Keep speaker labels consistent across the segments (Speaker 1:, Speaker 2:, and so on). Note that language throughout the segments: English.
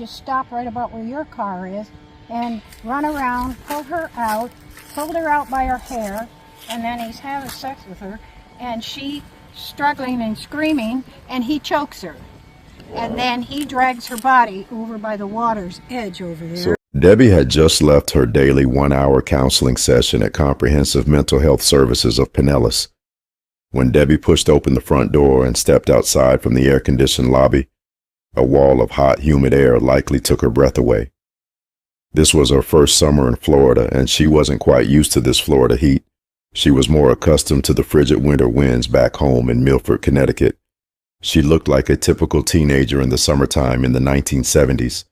Speaker 1: Just stop right about where your car is and run around, pulled her out by her hair, and then he's having sex with her, and she struggling and screaming, and he chokes her. And then he drags her body over by the water's edge over there.
Speaker 2: So Debbie had just left her daily 1-hour counseling session at Comprehensive Mental Health Services of Pinellas. When Debbie pushed open the front door and stepped outside from the air-conditioned lobby, a wall of hot, humid air likely took her breath away. This was her first summer in Florida, and she wasn't quite used to this Florida heat. She was more accustomed to the frigid winter winds back home in Milford, Connecticut. She looked like a typical teenager in the summertime in the 1970s.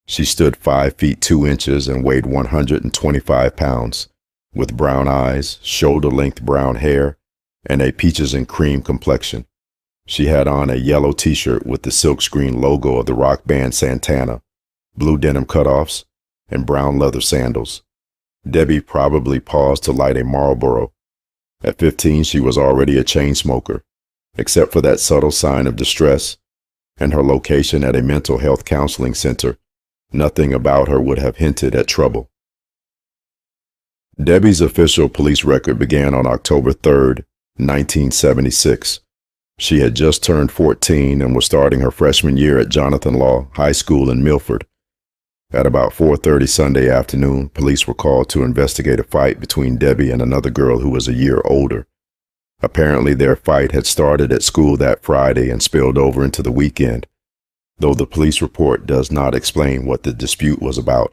Speaker 2: She stood 5 feet 2 inches and weighed 125 pounds, with brown eyes, shoulder-length brown hair, and a peaches and cream complexion. She had on a yellow t-shirt with the silkscreen logo of the rock band Santana, blue denim cutoffs, and brown leather sandals. Debbie probably paused to light a Marlboro. At 15, she was already a chain smoker, except for that subtle sign of distress and her location at a mental health counseling center. Nothing about her would have hinted at trouble. Debbie's official police record began on October 3rd, 1976. She had just turned 14 and was starting her freshman year at Jonathan Law High School in Milford. At about 4:30 Sunday afternoon, police were called to investigate a fight between Debbie and another girl who was a year older. Apparently, their fight had started at school that Friday and spilled over into the weekend, though the police report does not explain what the dispute was about.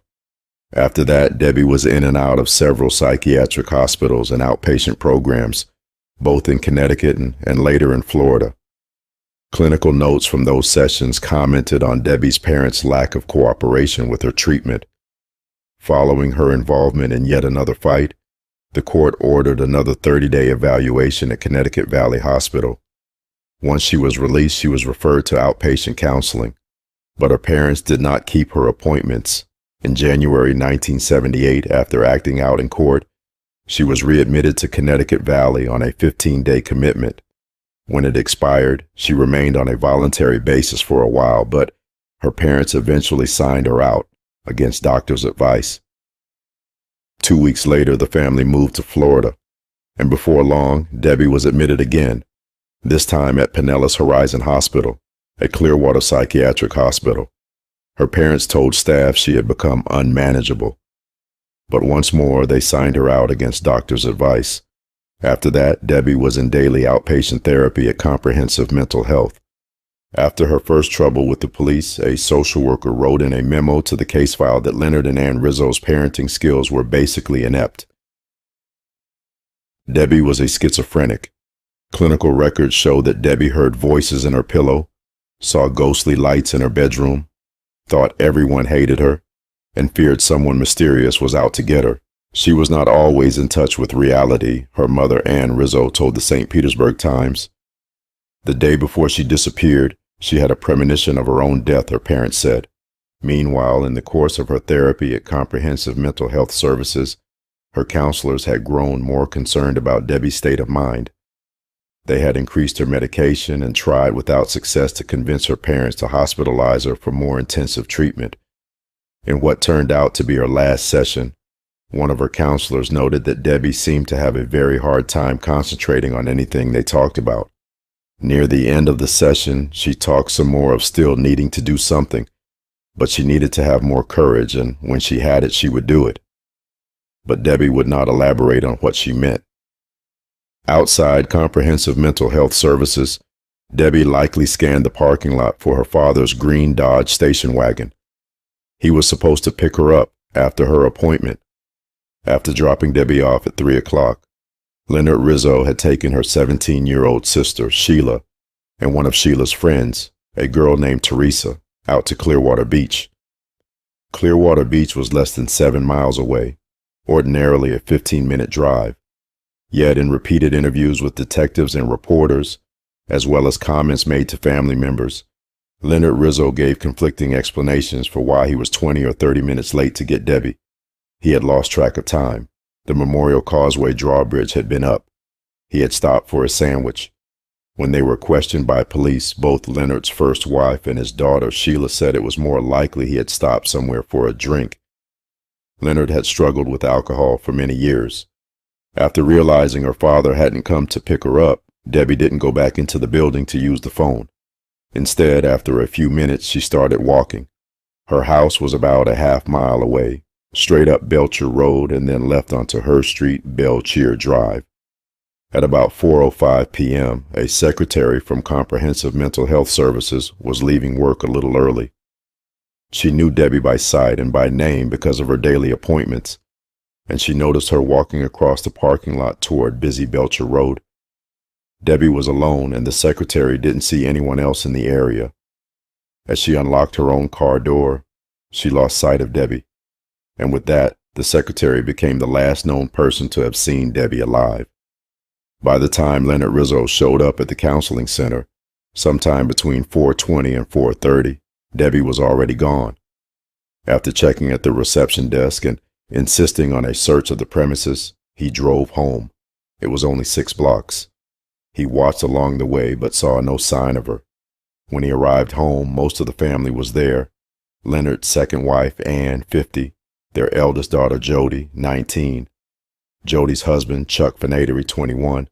Speaker 2: After that, Debbie was in and out of several psychiatric hospitals and outpatient programs, both in Connecticut and later in Florida. Clinical notes from those sessions commented on Debbie's parents' lack of cooperation with her treatment. Following her involvement in yet another fight, the court ordered another 30-day evaluation at Connecticut Valley Hospital. Once she was released, she was referred to outpatient counseling, but her parents did not keep her appointments. In January 1978, after acting out in court, she was readmitted to Connecticut Valley on a 15-day commitment. When it expired, she remained on a voluntary basis for a while, but her parents eventually signed her out against doctors' advice. 2 weeks later, the family moved to Florida, and before long, Debbie was admitted again, this time at Pinellas Horizon Hospital, a Clearwater psychiatric hospital. Her parents told staff she had become unmanageable, but once more they signed her out against doctors' advice. After that, Debbie was in daily outpatient therapy at Comprehensive Mental Health. After her first trouble with the police, a social worker wrote in a memo to the case file that Leonard and Ann Rizzo's parenting skills were basically inept. Debbie was a schizophrenic. Clinical records show that Debbie heard voices in her pillow, saw ghostly lights in her bedroom, thought everyone hated her, and feared someone mysterious was out to get her. She was not always in touch with reality, her mother, Ann Rizzo, told the St. Petersburg Times. The day before she disappeared, she had a premonition of her own death, her parents said. Meanwhile, in the course of her therapy at Comprehensive Mental Health Services, her counselors had grown more concerned about Debbie's state of mind. They had increased her medication and tried without success to convince her parents to hospitalize her for more intensive treatment. In what turned out to be her last session, one of her counselors noted that Debbie seemed to have a very hard time concentrating on anything they talked about. Near the end of the session, she talked some more of still needing to do something, but she needed to have more courage, and when she had it, she would do it. But Debbie would not elaborate on what she meant. Outside Comprehensive Mental Health Services, Debbie likely scanned the parking lot for her father's green Dodge station wagon. He was supposed to pick her up after her appointment. After dropping Debbie off at 3 o'clock, Leonard Rizzo had taken her 17-year-old sister, Sheila, and one of Sheila's friends, a girl named Teresa, out to Clearwater Beach. Clearwater Beach was less than 7 miles away, ordinarily a 15-minute drive. Yet in repeated interviews with detectives and reporters, as well as comments made to family members, Leonard Rizzo gave conflicting explanations for why he was 20 or 30 minutes late to get Debbie. He had lost track of time. The Memorial Causeway drawbridge had been up. He had stopped for a sandwich. When they were questioned by police, both Leonard's first wife and his daughter Sheila said it was more likely he had stopped somewhere for a drink. Leonard had struggled with alcohol for many years. After realizing her father hadn't come to pick her up, Debbie didn't go back into the building to use the phone. Instead, after a few minutes, she started walking. Her house was about a half-mile away, straight up Belcher Road and then left onto Her Street, Belcher Drive. At about 4:05 p.m., a secretary from Comprehensive Mental Health Services was leaving work a little early. She knew Debbie by sight and by name because of her daily appointments, and she noticed her walking across the parking lot toward busy Belcher Road. Debbie was alone, and the secretary didn't see anyone else in the area. As she unlocked her own car door, she lost sight of Debbie, and with that, the secretary became the last known person to have seen Debbie alive. By the time Leonard Rizzo showed up at the counseling center, sometime between 4:20 and 4:30, Debbie was already gone. After checking at the reception desk and insisting on a search of the premises, he drove home. It was only 6 blocks. He watched along the way but saw no sign of her. When he arrived home, most of the family was there. Leonard's second wife, Ann, 50, their eldest daughter, Jody, 19, Jody's husband, Chuck Finatary, 21,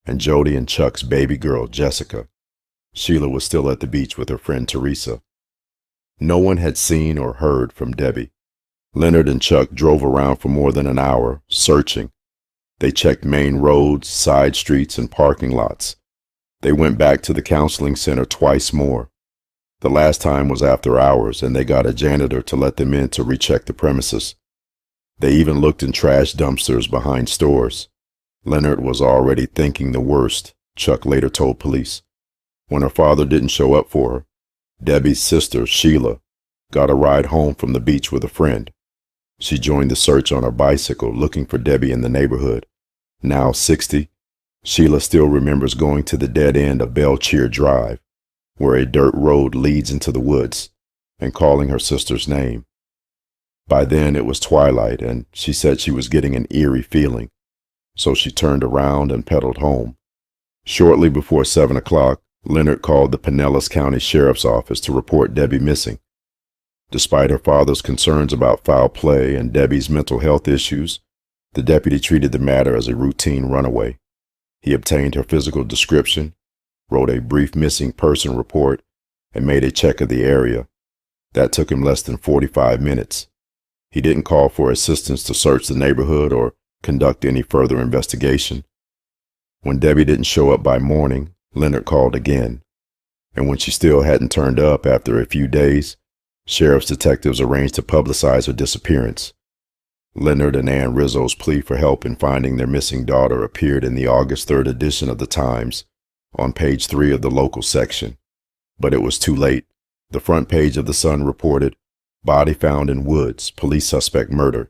Speaker 2: and Jody and Chuck's baby girl, Jessica. Sheila was still at the beach with her friend Teresa. No one had seen or heard from Debbie. Leonard and Chuck drove around for more than an hour, searching. They checked main roads, side streets, and parking lots. They went back to the counseling center twice more. The last time was after hours, and they got a janitor to let them in to recheck the premises. They even looked in trash dumpsters behind stores. Leonard was already thinking the worst, Chuck later told police. When her father didn't show up for her, Debbie's sister, Sheila, got a ride home from the beach with a friend. She joined the search on her bicycle, looking for Debbie in the neighborhood. Now 60, Sheila still remembers going to the dead end of Belcher Drive, where a dirt road leads into the woods, and calling her sister's name. By then it was twilight, and she said she was getting an eerie feeling, so she turned around and pedaled home. Shortly before 7 o'clock, Leonard called the Pinellas County Sheriff's Office to report Debbie missing. Despite her father's concerns about foul play and Debbie's mental health issues, the deputy treated the matter as a routine runaway. He obtained her physical description, wrote a brief missing person report, and made a check of the area. That took him less than 45 minutes. He didn't call for assistance to search the neighborhood or conduct any further investigation. When Debbie didn't show up by morning, Leonard called again. And when she still hadn't turned up after a few days, sheriff's detectives arranged to publicize her disappearance. Leonard and Ann Rizzo's plea for help in finding their missing daughter appeared in the August 3rd edition of the Times, on page 3 of the local section. But it was too late. The front page of the Sun reported, "Body found in woods, police suspect murder."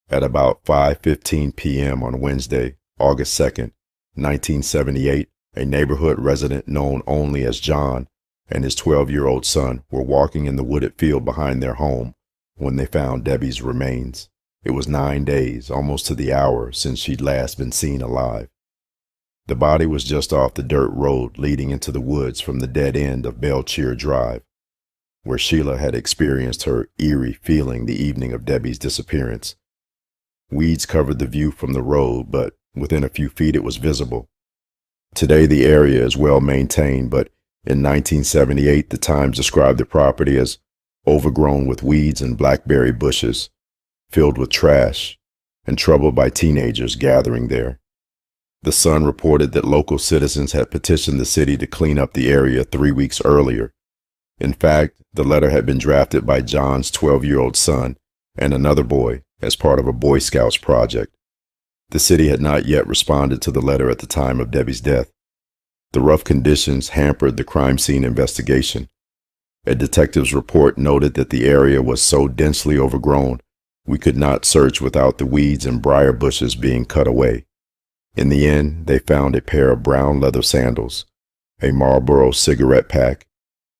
Speaker 2: At about 5:15 p.m. on Wednesday, August 2nd, 1978, a neighborhood resident known only as John and his 12-year-old son were walking in the wooded field behind their home when they found Debbie's remains. It was 9 days, almost to the hour, since she'd last been seen alive. The body was just off the dirt road leading into the woods from the dead end of Belcher Drive, where Sheila had experienced her eerie feeling the evening of Debbie's disappearance. Weeds covered the view from the road, but within a few feet it was visible. Today the area is well maintained, but in 1978 the Times described the property as overgrown with weeds and blackberry bushes, filled with trash, and troubled by teenagers gathering there. The Sun reported that local citizens had petitioned the city to clean up the area 3 weeks earlier. In fact, the letter had been drafted by John's 12-year-old son and another boy as part of a Boy Scouts project. The city had not yet responded to the letter at the time of Debbie's death. The rough conditions hampered the crime scene investigation. A detective's report noted that the area was so densely overgrown we could not search without the weeds and briar bushes being cut away. In the end, they found a pair of brown leather sandals, a Marlboro cigarette pack,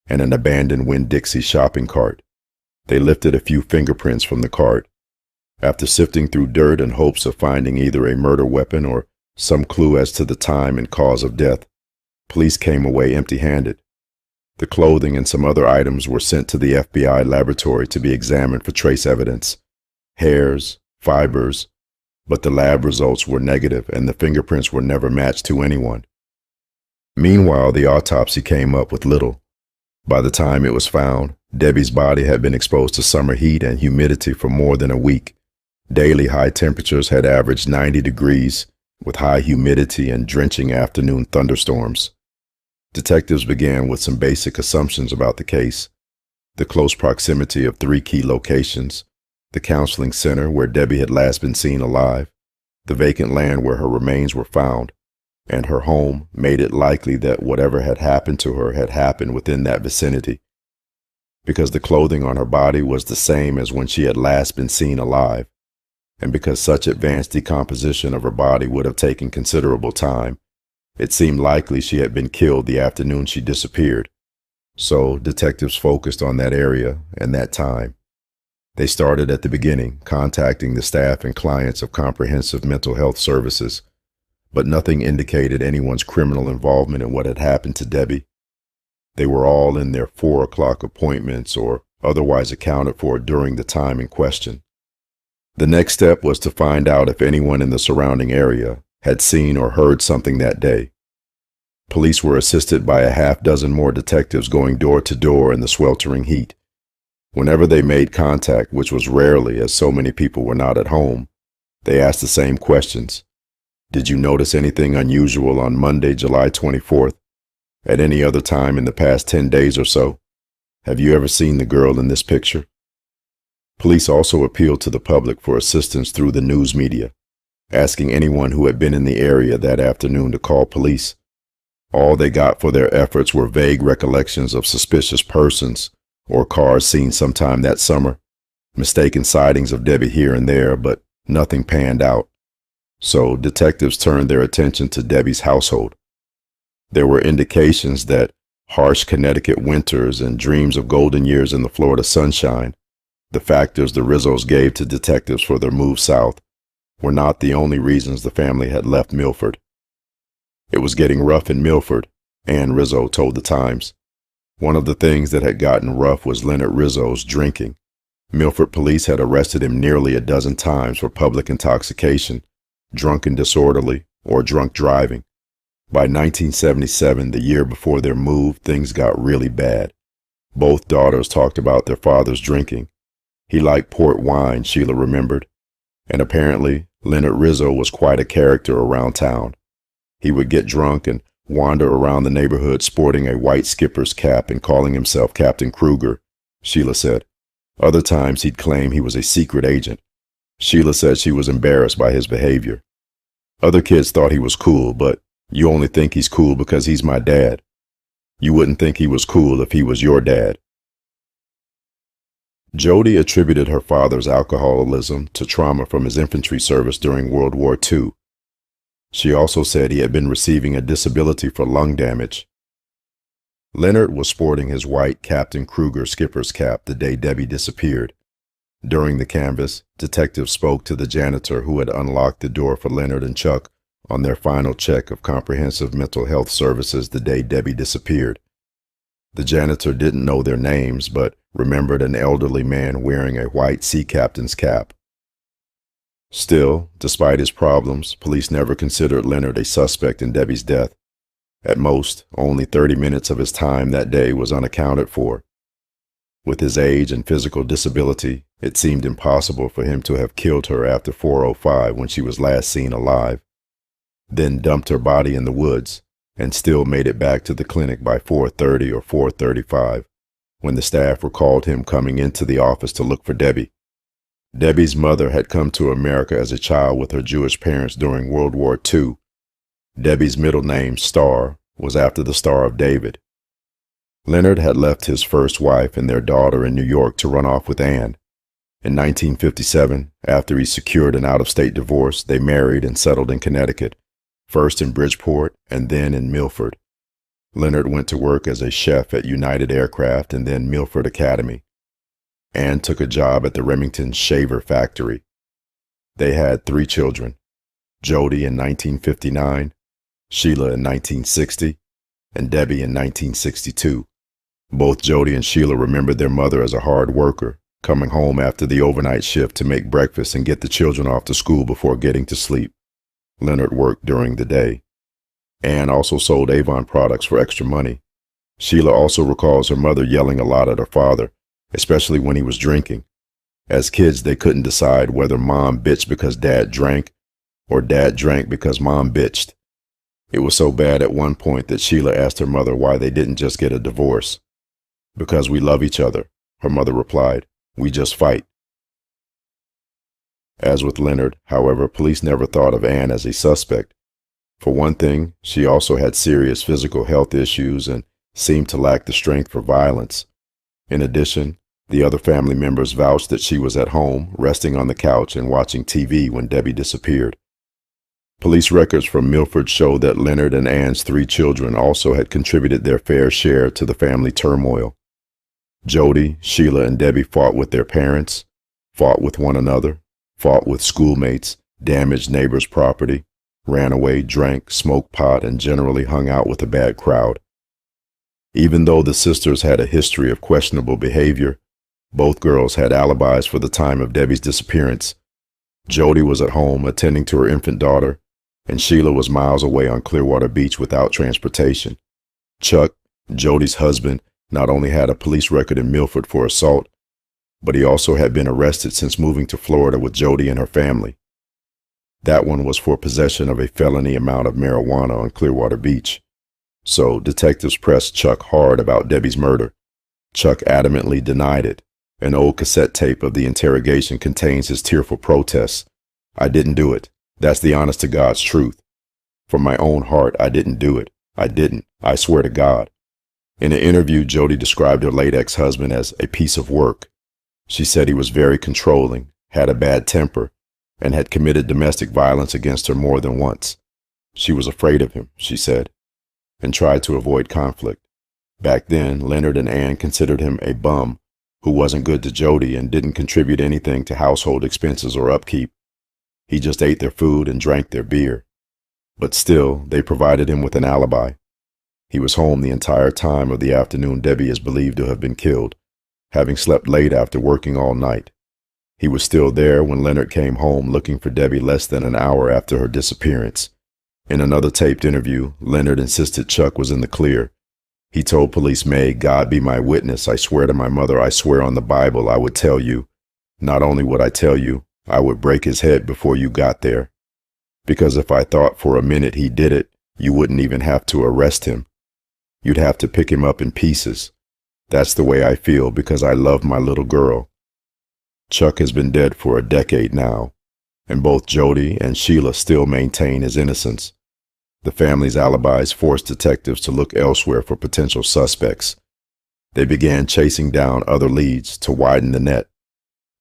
Speaker 2: and an abandoned Winn-Dixie shopping cart. They lifted a few fingerprints from the cart. After sifting through dirt in hopes of finding either a murder weapon or some clue as to the time and cause of death, Police came away empty-handed. The clothing and some other items were sent to the FBI laboratory to be examined for trace evidence, hairs, fibers, but the lab results were negative and the fingerprints were never matched to anyone. Meanwhile, the autopsy came up with little. By the time it was found, Debbie's body had been exposed to summer heat and humidity for more than a week. Daily high temperatures had averaged 90 degrees, with high humidity and drenching afternoon thunderstorms. Detectives began with some basic assumptions about the case: the close proximity of 3 key locations, the counseling center where Debbie had last been seen alive, the vacant land where her remains were found, and her home made it likely that whatever had happened to her had happened within that vicinity. Because the clothing on her body was the same as when she had last been seen alive, and because such advanced decomposition of her body would have taken considerable time, it seemed likely she had been killed the afternoon she disappeared. So detectives focused on that area and that time. They started at the beginning, contacting the staff and clients of comprehensive mental health services, but nothing indicated anyone's criminal involvement in what had happened to Debbie. They were all in their 4 o'clock appointments or otherwise accounted for during the time in question. The next step was to find out if anyone in the surrounding area had seen or heard something that day. Police were assisted by a half-dozen more detectives going door to door in the sweltering heat. Whenever they made contact, which was rarely as so many people were not at home, they asked the same questions. Did you notice anything unusual on Monday, July 24th? At any other time in the past 10 days or so? Have you ever seen the girl in this picture? Police also appealed to the public for assistance through the news media, asking anyone who had been in the area that afternoon to call police. All they got for their efforts were vague recollections of suspicious persons or cars seen sometime that summer, mistaken sightings of Debbie here and there, but nothing panned out. So detectives turned their attention to Debbie's household. There were indications that harsh Connecticut winters and dreams of golden years in the Florida sunshine, the factors the Rizzos gave to detectives for their move south, were not the only reasons the family had left Milford. It was getting rough in Milford, Ann Rizzo told the Times. One of the things that had gotten rough was Leonard Rizzo's drinking. Milford police had arrested him nearly a dozen times for public intoxication, drunk and disorderly, or drunk driving. By 1977, the year before their move, things got really bad. Both daughters talked about their father's drinking. He liked port wine, Sheila remembered. And apparently, Leonard Rizzo was quite a character around town. He would get drunk and wander around the neighborhood sporting a white skipper's cap and calling himself Captain Kruger, Sheila said. Other times he'd claim he was a secret agent. Sheila said she was embarrassed by his behavior. Other kids thought he was cool, but you only think he's cool because he's my dad. You wouldn't think he was cool if he was your dad. Jody attributed her father's alcoholism to trauma from his infantry service during World War II. She also said he had been receiving a disability for lung damage. Leonard was sporting his white Captain Kruger skipper's cap the day Debbie disappeared. During the canvass, detectives spoke to the janitor who had unlocked the door for Leonard and Chuck on their final check of comprehensive mental health services the day Debbie disappeared. The janitor didn't know their names, but remembered an elderly man wearing a white sea captain's cap. Still, despite his problems, police never considered Leonard a suspect in Debbie's death. At most, only 30 minutes of his time that day was unaccounted for. With his age and physical disability, it seemed impossible for him to have killed her after 4:05 when she was last seen alive, then dumped her body in the woods, and still made it back to the clinic by 4:30 or 4:35, when the staff recalled him coming into the office to look for Debbie. Debbie's mother had come to America as a child with her Jewish parents during World War II. Debbie's middle name, Star, was after the Star of David. Leonard had left his first wife and their daughter in New York to run off with Ann. In 1957, after he secured an out-of-state divorce, they married and settled in Connecticut, first in Bridgeport and then in Milford. Leonard went to work as a chef at United Aircraft and then Milford Academy. Ann took a job at the Remington Shaver Factory. They had 3 children, Jody in 1959, Sheila in 1960, and Debbie in 1962. Both Jody and Sheila remembered their mother as a hard worker, coming home after the overnight shift to make breakfast and get the children off to school before getting to sleep. Leonard worked during the day. Ann also sold Avon products for extra money. Sheila also recalls her mother yelling a lot at her father, especially when he was drinking. As kids, they couldn't decide whether mom bitched because dad drank or dad drank because mom bitched. It was so bad at one point that Sheila asked her mother why they didn't just get a divorce. "Because we love each other," her mother replied. "We just fight." As with Leonard, however, police never thought of Ann as a suspect. For one thing, she also had serious physical health issues and seemed to lack the strength for violence. In addition, the other family members vouched that she was at home, resting on the couch and watching TV when Debbie disappeared. Police records from Milford show that Leonard and Ann's 3 children also had contributed their fair share to the family turmoil. Jody, Sheila, and Debbie fought with their parents, fought with one another, fought with schoolmates, damaged neighbors' property, ran away, drank, smoked pot, and generally hung out with a bad crowd. Even though the sisters had a history of questionable behavior, both girls had alibis for the time of Debbie's disappearance. Jody was at home attending to her infant daughter, and Sheila was miles away on Clearwater Beach without transportation. Chuck, Jody's husband, not only had a police record in Milford for assault, but he also had been arrested since moving to Florida with Jody and her family. That one was for possession of a felony amount of marijuana on Clearwater Beach. So detectives pressed Chuck hard about Debbie's murder. Chuck adamantly denied it. An old cassette tape of the interrogation contains his tearful protests. "I didn't do it. That's the honest to God's truth. From my own heart, I didn't do it. I didn't. I swear to God." In an interview, Jody described her late ex-husband as a piece of work. She said he was very controlling, had a bad temper, and had committed domestic violence against her more than once. She was afraid of him, she said, and tried to avoid conflict. Back then, Leonard and Ann considered him a bum who wasn't good to Jody and didn't contribute anything to household expenses or upkeep. He just ate their food and drank their beer. But still, they provided him with an alibi. He was home the entire time of the afternoon Debbie is believed to have been killed, having slept late after working all night. He was still there when Leonard came home looking for Debbie less than an hour after her disappearance. In another taped interview, Leonard insisted Chuck was in the clear. He told police, "May God be my witness. I swear to my mother, I swear on the Bible, I would tell you. Not only would I tell you, I would break his head before you got there. Because if I thought for a minute he did it, you wouldn't even have to arrest him. You'd have to pick him up in pieces. That's the way I feel because I love my little girl." Chuck has been dead for a decade now, and both Jody and Sheila still maintain his innocence. The family's alibis forced detectives to look elsewhere for potential suspects. They began chasing down other leads to widen the net.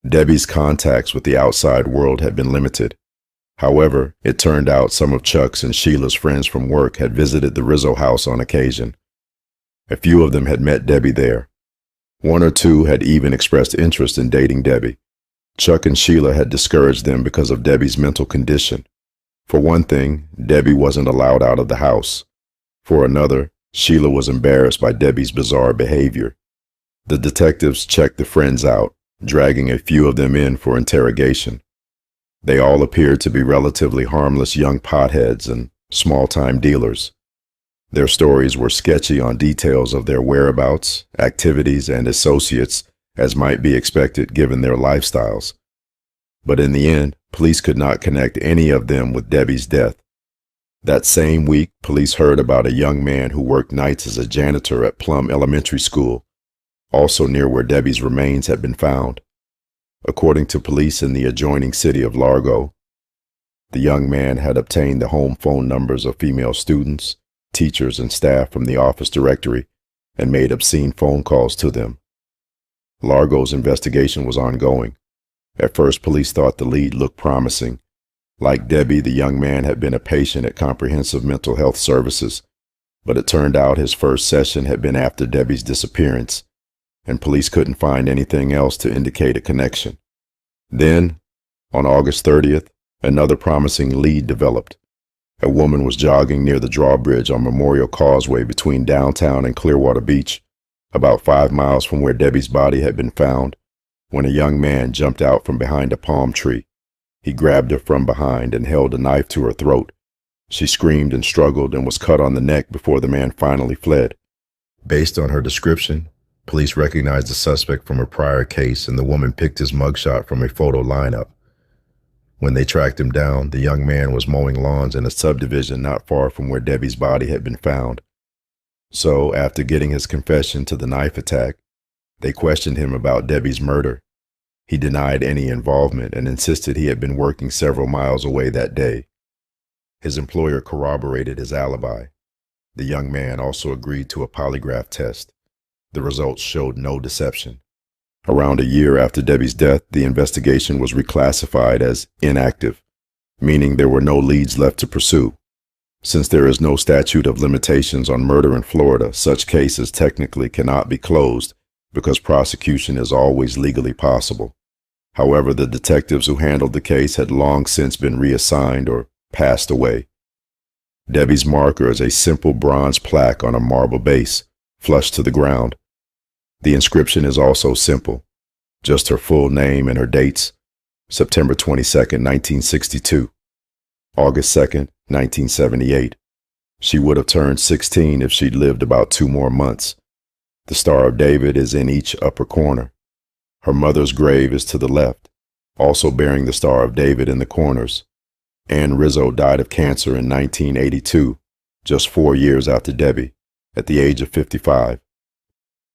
Speaker 2: Debbie's contacts with the outside world had been limited. However, it turned out some of Chuck's and Sheila's friends from work had visited the Rizzo house on occasion. A few of them had met Debbie there. One or two had even expressed interest in dating Debbie. Chuck and Sheila had discouraged them because of Debbie's mental condition. For one thing, Debbie wasn't allowed out of the house. For another, Sheila was embarrassed by Debbie's bizarre behavior. The detectives checked the friends out, dragging a few of them in for interrogation. They all appeared to be relatively harmless young potheads and small-time dealers. Their stories were sketchy on details of their whereabouts, activities, and associates, as might be expected given their lifestyles. But in the end, police could not connect any of them with Debbie's death. That same week, police heard about a young man who worked nights as a janitor at Plum Elementary School, also near where Debbie's remains had been found. According to police in the adjoining city of Largo, the young man had obtained the home phone numbers of female students, teachers, and staff from the office directory and made obscene phone calls to them. Largo's investigation was ongoing. At first, police thought the lead looked promising. Like Debbie, the young man had been a patient at Comprehensive Mental Health Services, but it turned out his first session had been after Debbie's disappearance, and police couldn't find anything else to indicate a connection. Then, on August 30th, another promising lead developed. A woman was jogging near the drawbridge on Memorial Causeway between downtown and Clearwater Beach, about 5 miles from where Debbie's body had been found, when a young man jumped out from behind a palm tree. He grabbed her from behind and held a knife to her throat. She screamed and struggled and was cut on the neck before the man finally fled. Based on her description, police recognized the suspect from a prior case, and the woman picked his mugshot from a photo lineup. When they tracked him down, the young man was mowing lawns in a subdivision not far from where Debbie's body had been found. So, after getting his confession to the knife attack, they questioned him about Debbie's murder. He denied any involvement and insisted he had been working several miles away that day. His employer corroborated his alibi. The young man also agreed to a polygraph test. The results showed no deception. Around a year after Debbie's death, the investigation was reclassified as inactive, meaning there were no leads left to pursue. Since there is no statute of limitations on murder in Florida, such cases technically cannot be closed because prosecution is always legally possible. However, the detectives who handled the case had long since been reassigned or passed away. Debbie's marker is a simple bronze plaque on a marble base, flush to the ground. The inscription is also simple, just her full name and her dates: September 22nd, 1962, August 2nd, 1978. She would have turned 16 if she'd lived about 2 more months. The Star of David is in each upper corner. Her mother's grave is to the left, also bearing the Star of David in the corners. Ann Rizzo died of cancer in 1982, just 4 years after Debbie, at the age of 55.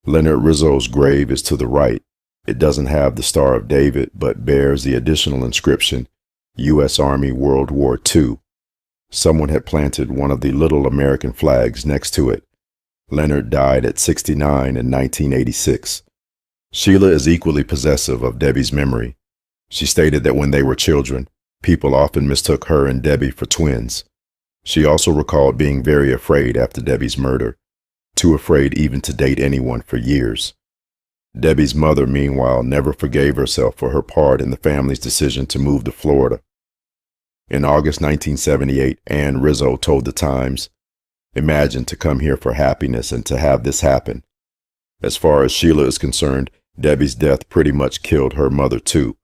Speaker 2: Leonard Rizzo's grave is to the right. It doesn't have the Star of David, but bears the additional inscription, U.S. Army World War II. Someone had planted one of the little American flags next to it. Leonard died at 69 in 1986. Sheila is equally possessive of Debbie's memory. She stated that when they were children, people often mistook her and Debbie for twins. She also recalled being very afraid after Debbie's murder, too afraid even to date anyone for years. Debbie's mother, meanwhile, never forgave herself for her part in the family's decision to move to Florida. In August 1978, Ann Rizzo told the Times, "Imagine to come here for happiness and to have this happen." As far as Sheila is concerned, Debbie's death pretty much killed her mother too.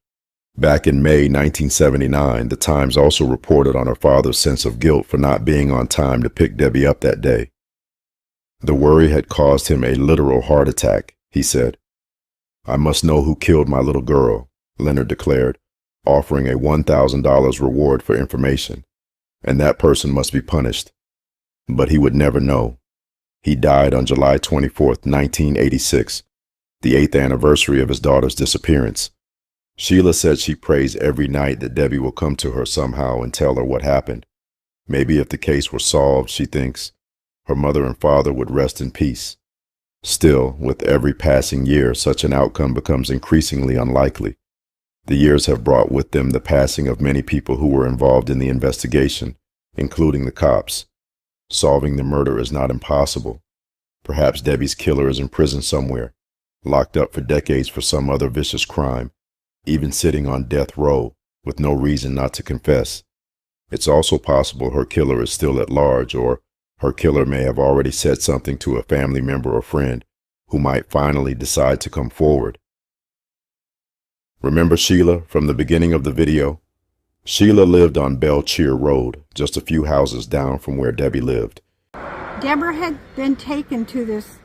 Speaker 2: Back in May 1979, the Times also reported on her father's sense of guilt for not being on time to pick Debbie up that day. The worry had caused him a literal heart attack, he said. "I must know who killed my little girl," Leonard declared, offering a $1,000 reward for information, "and that person must be punished." But he would never know. He died on July 24, 1986, the 8th anniversary of his daughter's disappearance. Sheila said she prays every night that Debbie will come to her somehow and tell her what happened. Maybe if the case were solved, she thinks, her mother and father would rest in peace. Still, with every passing year, such an outcome becomes increasingly unlikely. The years have brought with them the passing of many people who were involved in the investigation, including the cops. Solving the murder is not impossible. Perhaps Debbie's killer is in prison somewhere, locked up for decades for some other vicious crime, even sitting on death row with no reason not to confess. It's also possible her killer is still at large, or her killer may have already said something to a family member or friend who might finally decide to come forward. Remember Sheila from the beginning of the video? Sheila lived on Belchier Road, just a few houses down from where Debbie lived.
Speaker 1: Debra had been taken to this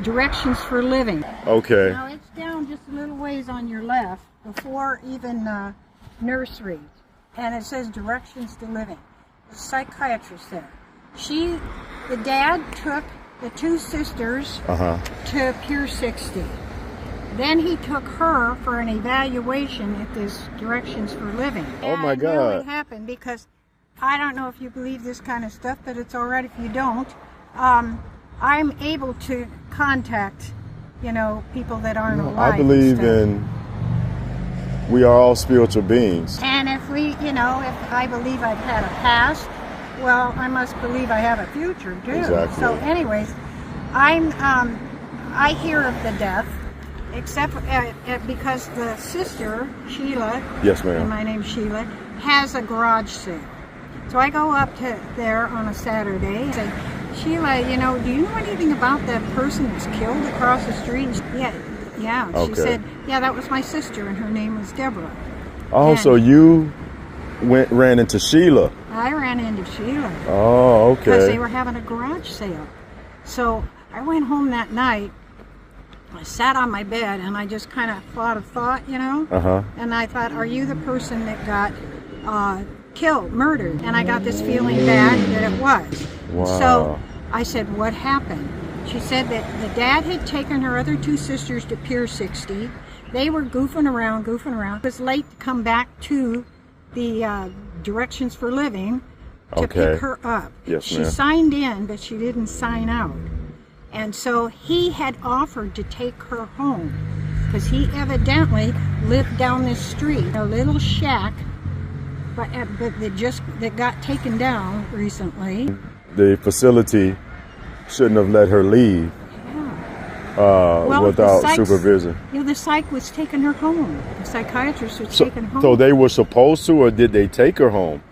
Speaker 1: Directions for Living.
Speaker 2: Okay.
Speaker 1: Now it's down just a little ways on your left, before even nursery, and it says Directions to Living. The psychiatrist there. The dad took the 2 sisters to Pier 60. Then he took her for an evaluation at this Directions for Living.
Speaker 2: Oh my God.
Speaker 1: And it really happened, because I don't know if you believe this kind of stuff, but it's all right if you don't. I'm able to contact, people that aren't alive.
Speaker 3: I believe we are all spiritual beings.
Speaker 1: And if if I believe I've had a past, well, I must believe I have a future too.
Speaker 3: Exactly.
Speaker 1: So anyways, I hear of the death, except because the sister, Sheila,
Speaker 3: Yes, ma'am.
Speaker 1: and my name's Sheila, has a garage sale. So I go up to there on a Saturday and say, Sheila, you know, do you know anything about that person that's killed across the street? Yeah.
Speaker 2: Okay.
Speaker 1: She said, yeah, that was my sister, and her name was Debra.
Speaker 3: Oh,
Speaker 1: And
Speaker 3: so you ran into Sheila.
Speaker 1: I ran into Sheila.
Speaker 3: Oh, okay.
Speaker 1: Because they were having a garage sale. So I went home that night. I sat on my bed and I just kind of thought a thought, you know. And I thought, are you the person that got killed, murdered? And I got this feeling bad that it was.
Speaker 3: Wow.
Speaker 1: So I said, what happened? She said that the dad had taken her other two sisters to Pier 60. They were goofing around. It was late to come back to the Directions for Living to pick her up.
Speaker 3: Yes,
Speaker 1: she
Speaker 3: ma'am.
Speaker 1: signed in, but she didn't sign out. And so he had offered to take her home because he evidently lived down this street, a little shack, but that got taken down recently.
Speaker 3: The facility shouldn't have let her leave without supervision.
Speaker 1: You know, the psych was taking her home. The psychiatrist was taking her home.
Speaker 3: So they were supposed to, or did they take her home?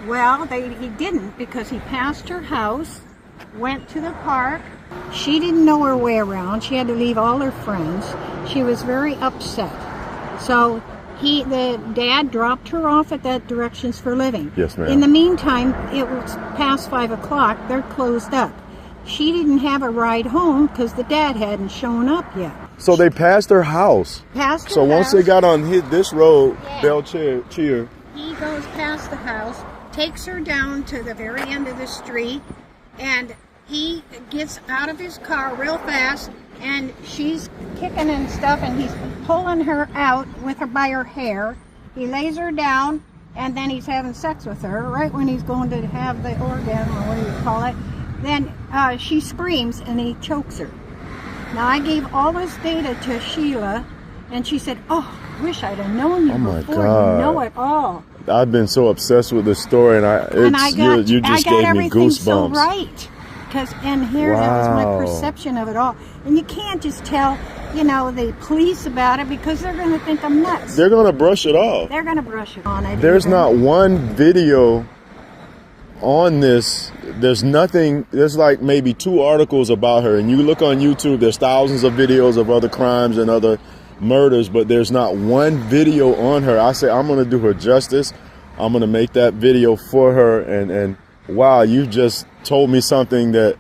Speaker 1: Well, he didn't, because he passed her house, went to the park. She didn't know her way around. She had to leave all her friends. She was very upset. So the dad dropped her off at that Directions for Living.
Speaker 3: Yes, ma'am.
Speaker 1: In the meantime, it was past 5 o'clock. They're closed up. She didn't have a ride home because the dad hadn't shown up yet.
Speaker 3: So they passed her house.
Speaker 1: So
Speaker 3: once they got on this road, Bell Cheer,
Speaker 1: he goes past the house, takes her down to the very end of the street, and he gets out of his car real fast, and she's kicking and stuff, and he's pulling her out by her hair. He lays her down, and then he's having sex with her right when he's going to have the orgasm, or what do you call it. Then she screams, and he chokes her. Now, I gave all this data to Sheila, and she said, oh, I wish I'd have known you before.
Speaker 3: God.
Speaker 1: You know it all.
Speaker 3: I've been so obsessed with this story, and you just gave me goosebumps.
Speaker 1: So right. That was my perception of it all. And you can't just tell, the police about it, because they're going to think I'm nuts.
Speaker 3: They're going to brush it off.
Speaker 1: They're going to brush it on.
Speaker 3: There's not one video on this. There's nothing. There's like maybe 2 articles about her, and you look on YouTube, there's thousands of videos of other crimes and other murders, but there's not one video on her. I say, I'm going to do her justice. I'm going to make that video for her, and wow, you just told me something that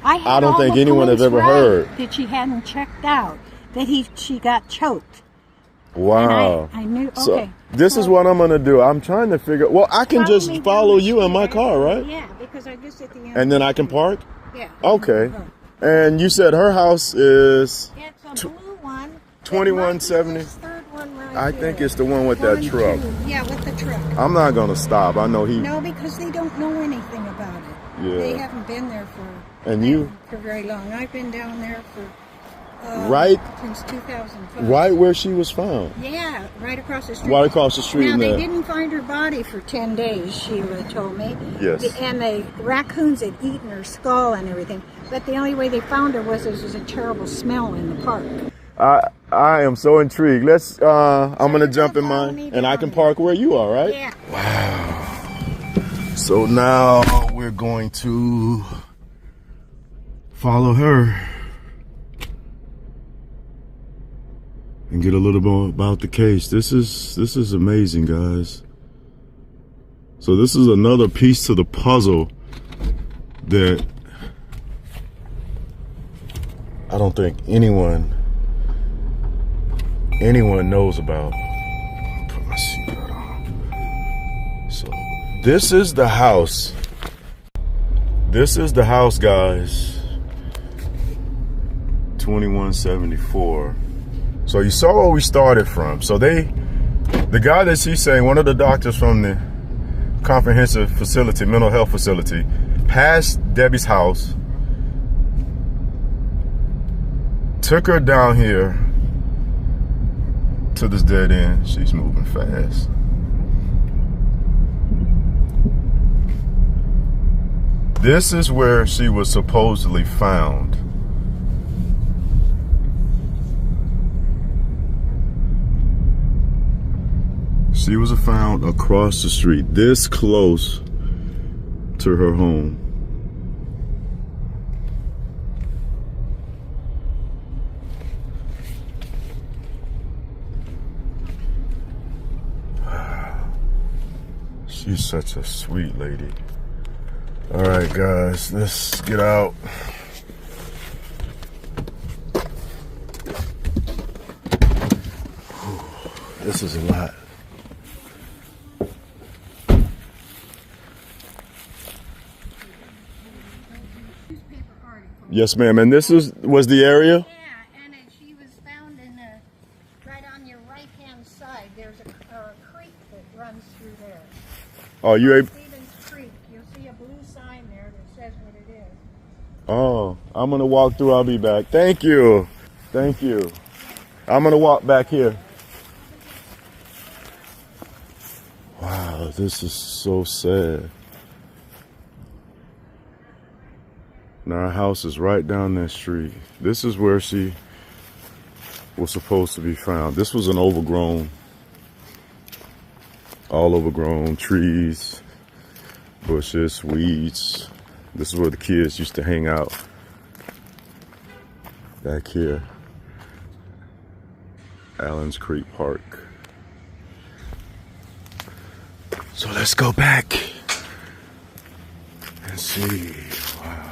Speaker 3: I don't think anyone has ever heard.
Speaker 1: That she hadn't checked out, that she got choked.
Speaker 3: Wow.
Speaker 1: And I knew, okay.
Speaker 3: So this is what I'm going to do. I'm trying to figure, I can just follow you in my car, right?
Speaker 1: Yeah, because I just at the end.
Speaker 3: And then I can park?
Speaker 1: Yeah.
Speaker 3: Okay. And you said her house is...
Speaker 1: It's a blue one.
Speaker 3: 2170. I think it's the one with that truck.
Speaker 1: Yeah, with the truck.
Speaker 3: I'm not going to stop. I know
Speaker 1: No, because they don't know anything about it.
Speaker 3: Yeah.
Speaker 1: They haven't been there for very long. I've been down there for since 2005.
Speaker 3: Right where she was found.
Speaker 1: Yeah, right across the street.
Speaker 3: Right across the street.
Speaker 1: Now, they didn't find her body for 10 days, Sheila told me.
Speaker 3: Yes.
Speaker 1: And the raccoons had eaten her skull and everything. But the only way they found her was there was a terrible smell in the park.
Speaker 3: I am so intrigued. I'm going to jump in mine, and I can park where you are, right?
Speaker 1: Yeah.
Speaker 3: Wow. So now we're going to follow her and get a little more about the case. This is amazing, guys. So this is another piece to the puzzle that I don't think anyone knows about. Put my seatbelt on. So this is the house. This is the house, guys. 2174. So you saw where we started from. So the guy that she's saying, one of the doctors from the comprehensive facility, mental health facility, passed Debbie's house, took her down here to this dead end. She's moving fast. This is where she was supposedly found. She was found across the street, this close to her home. She's such a sweet lady. All right, guys, let's get out. This is a lot. Yes, ma'am. And this was the area?
Speaker 1: Yeah, and she was found in right on your right-hand side. There's a creek that runs through there.
Speaker 3: Oh, you able?
Speaker 1: Stevens Creek. You'll see a blue sign there that says what it is.
Speaker 3: Oh, I'm gonna walk through. I'll be back. Thank you. Thank you. I'm gonna walk back here. Wow, this is so sad. Now our house is right down that street. This is where she was supposed to be found. This was an overgrown, all overgrown trees, bushes, weeds. This is where the kids used to hang out. Back here, Allen's Creek Park. So let's go back and see. Wow.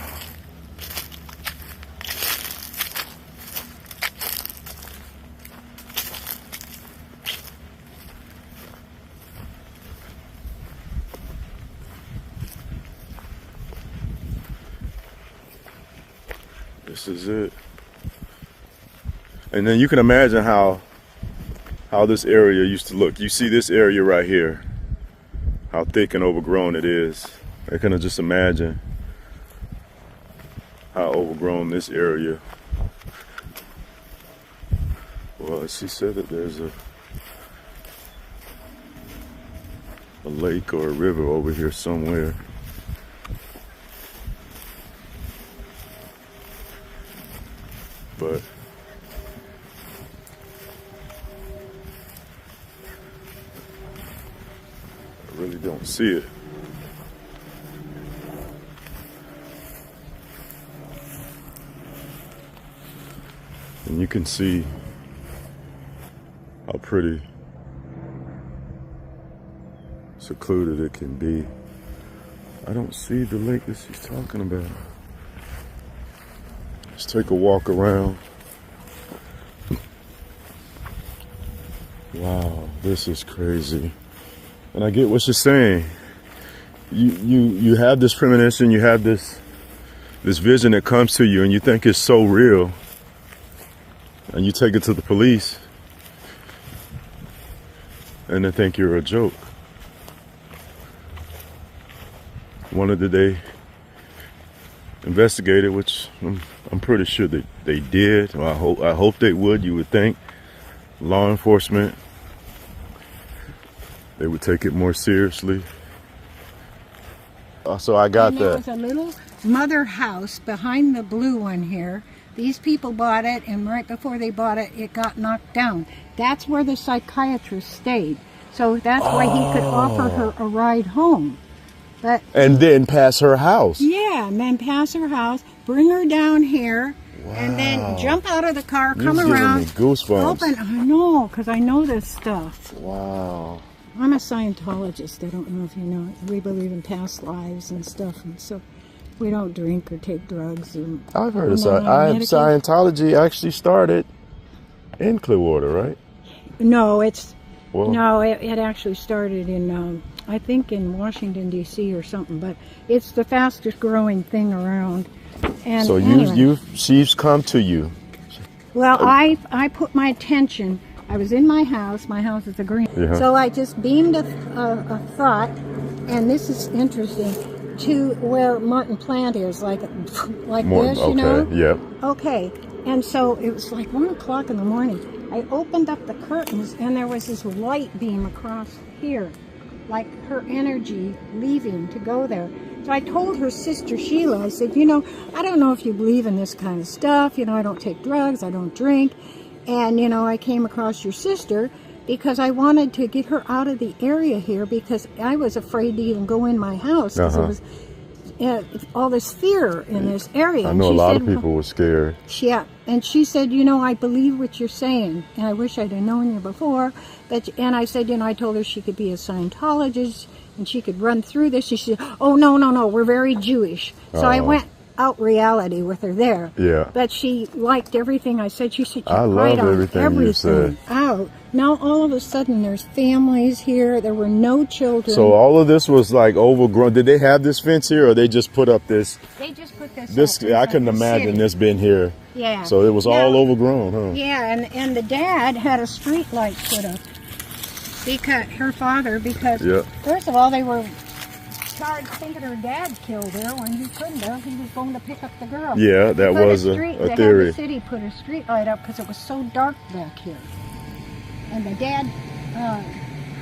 Speaker 3: This is it. And then you can imagine how this area used to look. You see this area right here, how thick and overgrown it is. I can just imagine how overgrown this area was. She said that there's a lake or a river over here somewhere. But I really don't see it. And you can see how pretty secluded it can be. I don't see the lake that she's talking about. Let's take a walk around. Wow, this is crazy. And I get what you're saying. You have this premonition, you have this vision that comes to you and you think it's so real. And you take it to the police and they think you're a joke. Wonder did they investigate it, which I'm pretty sure that they did. Well, I hope they would. You would think law enforcement, they would take it more seriously. So I got that.
Speaker 1: There was a little mother house behind the blue one here. These people bought it, and right before they bought it, it got knocked down. That's where the psychiatrist stayed. So that's why he could offer her a ride home. But
Speaker 3: and then pass her house.
Speaker 1: Yeah, and then pass her house, bring her down here, wow, and then jump out of the car, come around,
Speaker 3: giving me goosebumps.
Speaker 1: Open. I know, because I know this stuff.
Speaker 3: Wow.
Speaker 1: I'm a Scientologist. I don't know if you know it. We believe in past lives and stuff, and so we don't drink or take drugs. Or
Speaker 3: I've heard of Scientology actually started in Clearwater, right?
Speaker 1: No, it actually started in I think in Washington D.C. or something, but it's the fastest growing thing around. And
Speaker 3: so she's come to you.
Speaker 1: Well, I put my attention. I was in my house. My house is a green. Yeah. So I just beamed a thought, and this is interesting, to where Martin Plant is, like this, you know?
Speaker 3: Yep.
Speaker 1: Okay, and so it was like 1 o'clock in the morning. I opened up the curtains, and there was this light beam across here, like her energy leaving to go there. So I told her sister Sheila, I said, I don't know if you believe in this kind of stuff. I don't take drugs, I don't drink. And, I came across your sister, because I wanted to get her out of the area here because I was afraid to even go in my house because it was all this fear in this area.
Speaker 3: I know a lot of people were scared.
Speaker 1: Yeah, and she said, you know, I believe what you're saying, and I wish I'd have known you before. And I said, you know, I told her she could be a Scientologist and she could run through this. She said, oh, no, we're very Jewish. So I went out reality with her there.
Speaker 3: Yeah.
Speaker 1: But she liked everything I said. She said,
Speaker 3: I love everything you said.
Speaker 1: Out. Now all of a sudden there's families here. There were no children.
Speaker 3: So all of this was like overgrown. Did they have this fence here, or they just put up this?
Speaker 1: They just put this up.
Speaker 3: I couldn't imagine this being here.
Speaker 1: Yeah.
Speaker 3: So it was all overgrown, huh?
Speaker 1: Yeah, and the dad had a street light put up. Because her father, first of all, they were started thinking her dad killed her when he couldn't have. He was going to pick up the girl.
Speaker 3: Yeah, that was a theory.
Speaker 1: The city put a street light up because it was so dark back here. And the dad...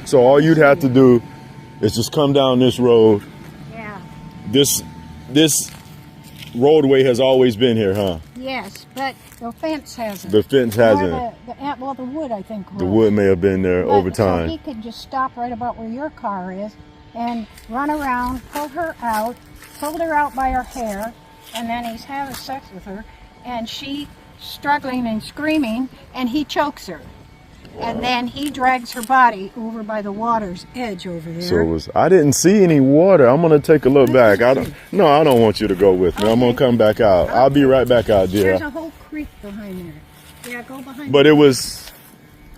Speaker 3: so all you'd have to do is just come down this road.
Speaker 1: Yeah.
Speaker 3: This roadway has always been here, huh?
Speaker 1: Yes, but the fence hasn't.
Speaker 3: The fence hasn't.
Speaker 1: Well, the wood, I think, was.
Speaker 3: The wood may have been there over time.
Speaker 1: So he could just stop right about where your car is and run around, pull her out by her hair, and then he's having sex with her, and she struggling and screaming, and he chokes her. And then he drags her body over by the water's edge over there.
Speaker 3: So I didn't see any water. I'm gonna take a look back. I don't want you to go with me. Okay. I'm gonna come back out. Okay. I'll be right back out, dear.
Speaker 1: There's a whole creek behind there. Yeah, go behind.
Speaker 3: But it was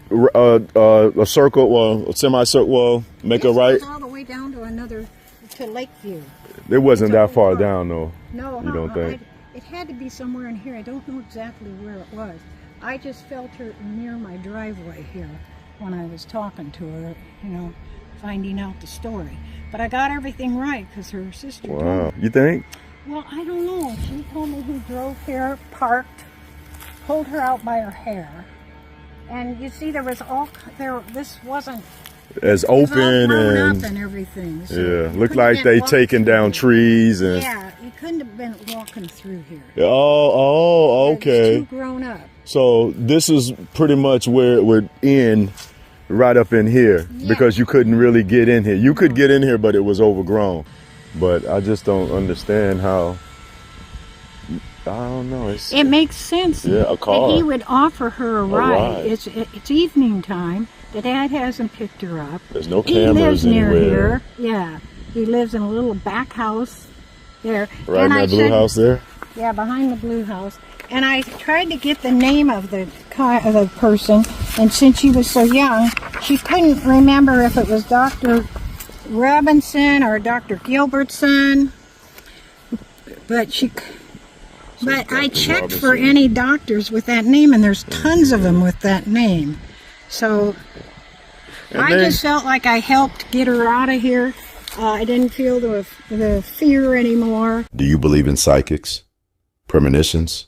Speaker 3: a circle, well, a semicircle. Well, make a right.
Speaker 1: Goes all the way down to Lakeview.
Speaker 3: It wasn't that far down, though.
Speaker 1: No,
Speaker 3: you don't think?
Speaker 1: It had to be somewhere in here. I don't know exactly where it was. I just felt her near my driveway here when I was talking to her, you know, finding out the story. But I got everything right because her sister told me.
Speaker 3: You think?
Speaker 1: Well, I don't know. She told me he drove here, parked, pulled her out by her hair. And you see, this wasn't
Speaker 3: as open
Speaker 1: and everything. So
Speaker 3: yeah, looked like they taken down trees and.
Speaker 1: Yeah, you couldn't have been walking through here.
Speaker 3: Oh, okay.
Speaker 1: It's too grown up.
Speaker 3: So this is pretty much where it would end, right up in here, because you couldn't really get in here. You could get in here, but it was overgrown. But I just don't understand how. I don't know.
Speaker 1: It makes sense.
Speaker 3: Yeah, a car.
Speaker 1: That he would offer her a ride. It's evening time. The dad hasn't picked her up.
Speaker 3: There's no cameras
Speaker 1: anywhere.
Speaker 3: He lives
Speaker 1: near here. Yeah, he lives in a little back house there.
Speaker 3: Right in that blue house there.
Speaker 1: Yeah, behind the blue house. And I tried to get the name of the person, and since she was so young, she couldn't remember if it was Dr. Robinson or Dr. Gilbertson. But I checked for any doctors with that name, and there's tons of them with that name. So I just felt like I helped get her out of here. I didn't feel the fear anymore.
Speaker 2: Do you believe in psychics? Premonitions?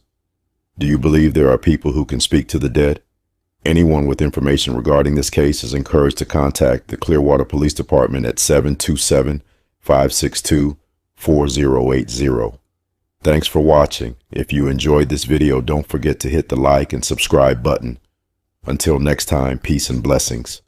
Speaker 2: Do you believe there are people who can speak to the dead? Anyone with information regarding this case is encouraged to contact the Clearwater Police Department at 727-562-4080. Thanks for watching. If you enjoyed this video, don't forget to hit the like and subscribe button. Until next time, peace and blessings.